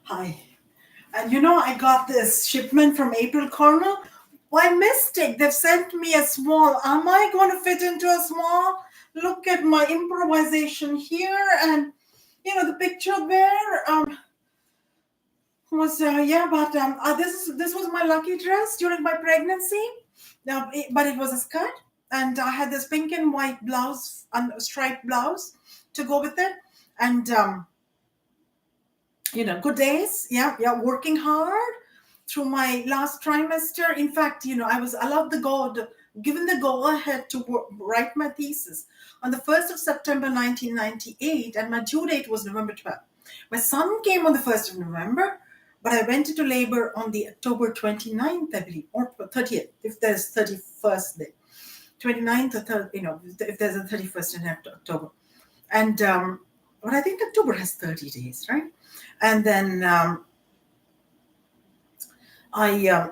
Hi. And I got this shipment from April Cornell. By mistake, they've sent me a small. Am I going to fit into a small? Look at my improvisation here, and the picture there was yeah. But this was my lucky dress during my pregnancy. Now, but it was a skirt, and I had this pink and white blouse, and striped blouse to go with it, and good days. Yeah, yeah, working hard through my last trimester. In fact, I was allowed given the go ahead to write my thesis on the 1st of September 1998, and my due date was November 12th. My son came on the 1st of November, but I went into labor on the October 29th, I believe, or 30th, if there's 31st day. 29th or 3rd, if there's a 31st in October. And but I think October has 30 days, right? And then I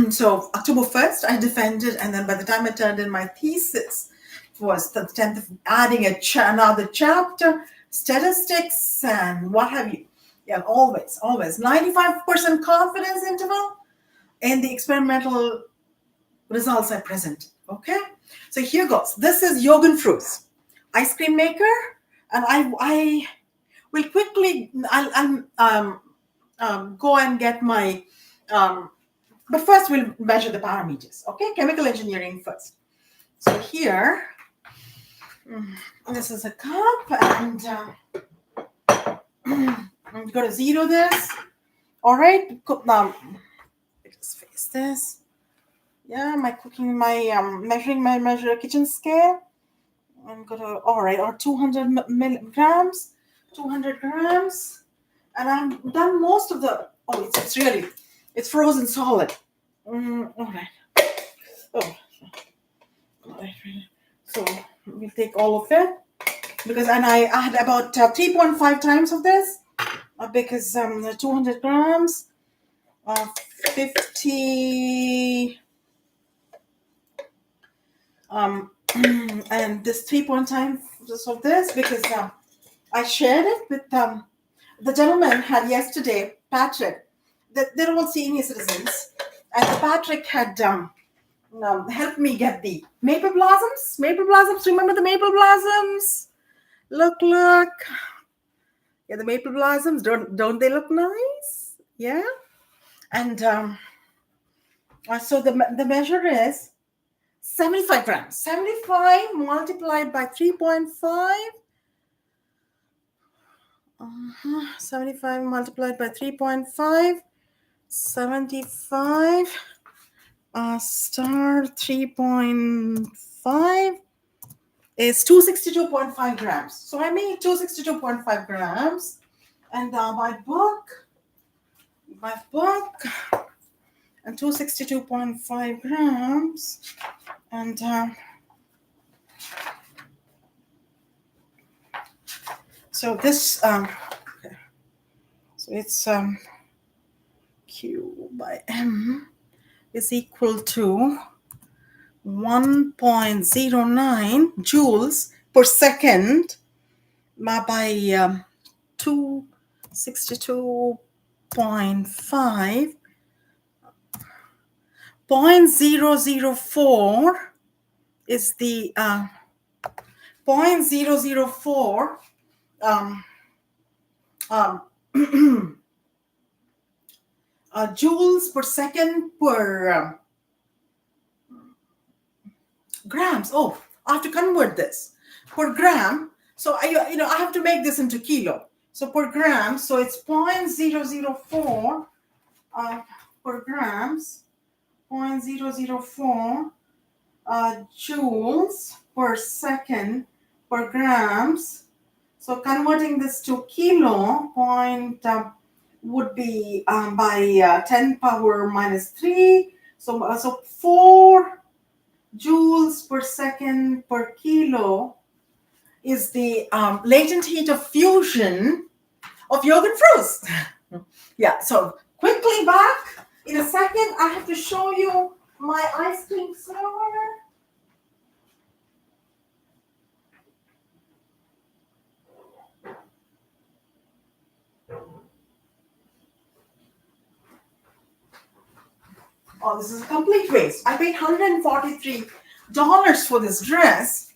so October 1st I defended, and then by the time I turned in my thesis, it was the 10th of adding another chapter, statistics and what have you. Yeah, always 95% confidence interval in the experimental results I presented. Okay, so here goes. This is YogunFruz, ice cream maker, and I will quickly I'll go and get my but first we'll measure the parameters. Okay, chemical engineering first. So here, this is a cup, and I'm going to zero this. All right, just face this. Yeah, measuring my kitchen scale. I'm gonna, all right, or 200 milligrams, 200 grams, and I've done most of the. Oh, it's frozen solid. All right. Oh, all right. So we'll take all of it because, and I had about 3.5 times of this because 200 grams, 50. And this 3.5 of this because I shared it with the gentleman had yesterday, Patrick. They're all senior citizens, and Patrick had helped me get the maple blossoms. Maple blossoms. Remember the maple blossoms? Look. Yeah, the maple blossoms. Don't they look nice? Yeah. And so the measure is 75 grams. 75 multiplied by 3.5. 75 multiplied by 3.5. 75 star 3.5 is 262.5 grams. So I made 262.5 grams. And my book, and 262.5 grams. And so this, okay. So it's Q by M is equal to 1.09 joules per second by 262.5. 0.004 is the 0.004 joules per second per grams. Oh, I have to convert this per gram. So I have to make this into kilo. So per gram, so it's 0.004 per grams, 0.004 joules per second per grams. So converting this to kilo would be by 10 power minus 3. So 4 joules per second per kilo is the latent heat of fusion of YogunFruz. Yeah, so quickly back. In a second, I have to show you my ice cream server. Oh, this is a complete waste. I paid $143 for this dress,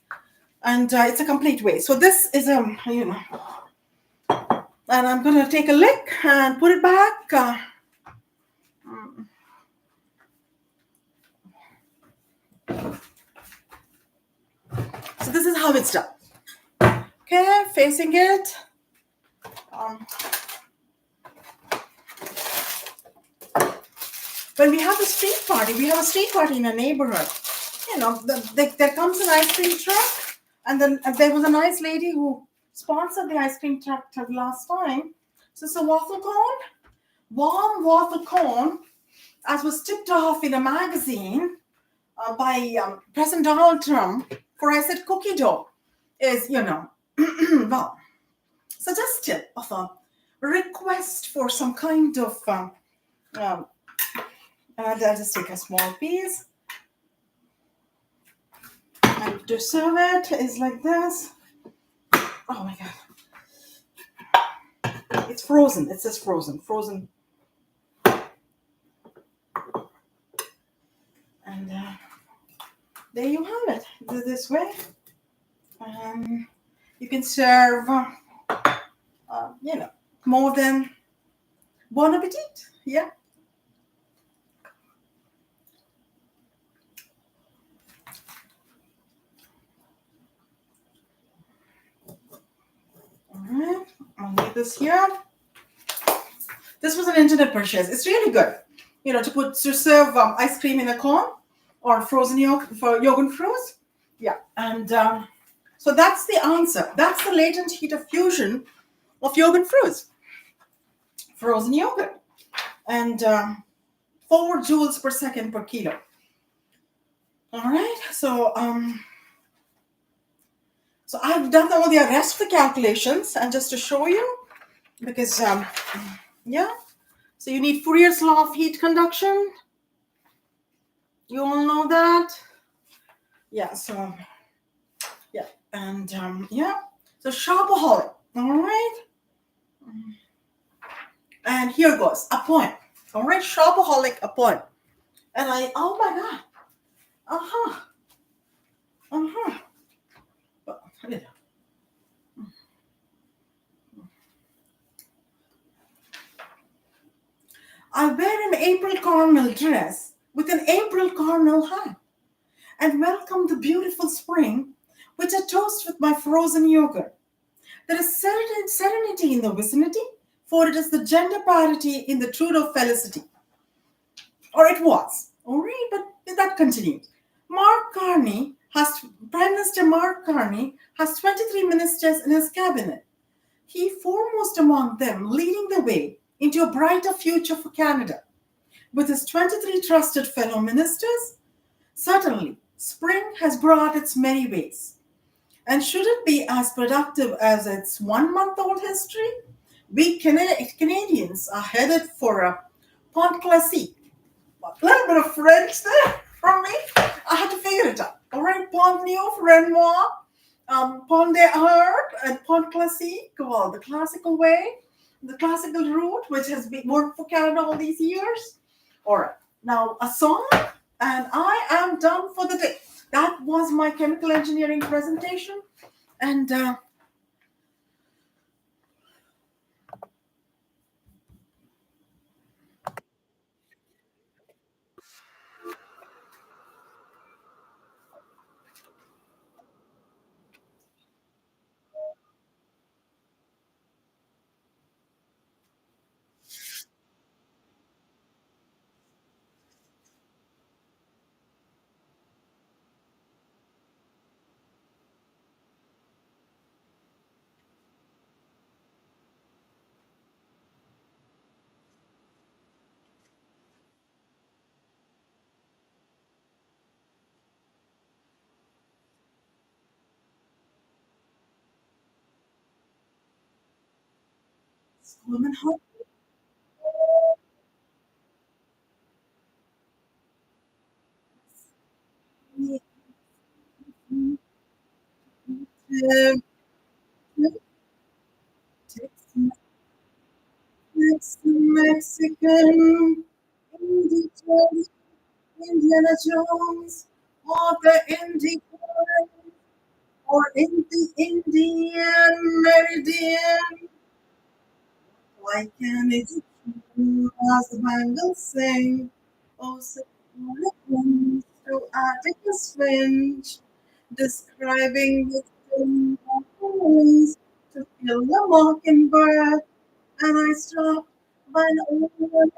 and it's a complete waste. So this is and I'm gonna take a lick and put it back. So this is how it's done. Okay, facing it. Um, when we have a street party, we have a street party in a neighborhood. There comes an ice cream truck, and then there was a nice lady who sponsored the ice cream truck last time. So it's a waffle cone, warm waffle cone, as was tipped off in a magazine by President Donald Trump for, I said, cookie dough is, well, suggestive of a request for some kind of, um, I'll just take a small piece. And to serve it is like this. Oh my God. It's frozen. It says frozen. Frozen. And there you have it. This way. You can serve, more than bon appetit. Yeah. All right. I'll leave this here. This was an internet purchase. It's really good. To serve ice cream in a cone or frozen yogurt for YogunFruz. Yeah. And so that's the answer. That's the latent heat of fusion of YogunFruz. Frozen yogurt. And 4 joules per second per kilo. All right. So I've done all the rest of the calculations, and just to show you, because yeah. So you need Fourier's law of heat conduction. You all know that. Yeah. So yeah, and yeah. So shopaholic. All right. And here goes a point. All right, shopaholic, a point. And oh my God. Uh-huh. Uh-huh. I wear an April Cornell dress with an April Cornell hat and welcome the beautiful spring, which I toast with my frozen yogurt. There is serenity in the vicinity, for it is the gender parity in the Trudeau felicity. Or it was. All right, but that continues. Prime Minister Mark Carney has 23 ministers in his cabinet. He foremost among them, leading the way into a brighter future for Canada. With his 23 trusted fellow ministers, certainly spring has brought its merry ways. And should it be as productive as its 1-month-old history, we Canadians are headed for a Pont Classique. A little bit of French there from me. I had to figure it out. All right, Pont Neuf, Renoir, Pont des Arts, and Pont Classique. Well, the classical way, the classical route, which has been worked for Canada all these years. All right, now a song, and I am done for the day. That was my chemical engineering presentation, and woman, how Mexican. Indiana Jones or the Indian or in the Indian Meridian. Like an Egyptian as the bangles sing, oh, so elegant to Atticus Finch, describing the thing of ways to kill a mockingbird, and I stopped by an old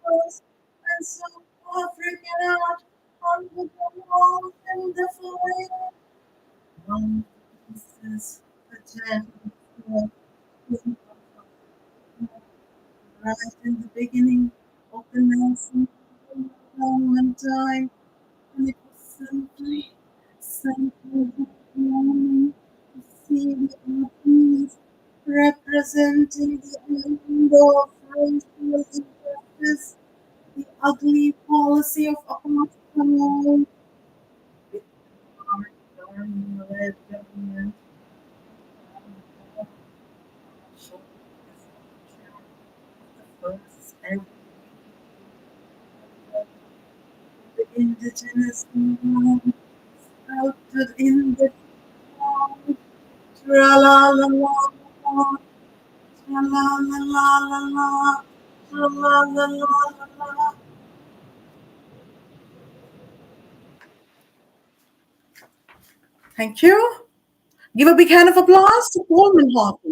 house and saw African art on the walls in the fire. One pieces, the gem, right in the beginning of the nation, one time, and it was simply morning to see the trees representing the end of racial injustice, the ugly policy of apartheid, with our led government, showing the first and the indigenous movement sprouted in the town. Tra la la la la, tra la la la la la, tra la la la la la. Thank you. Give a big hand of applause to Coleman Hawkins.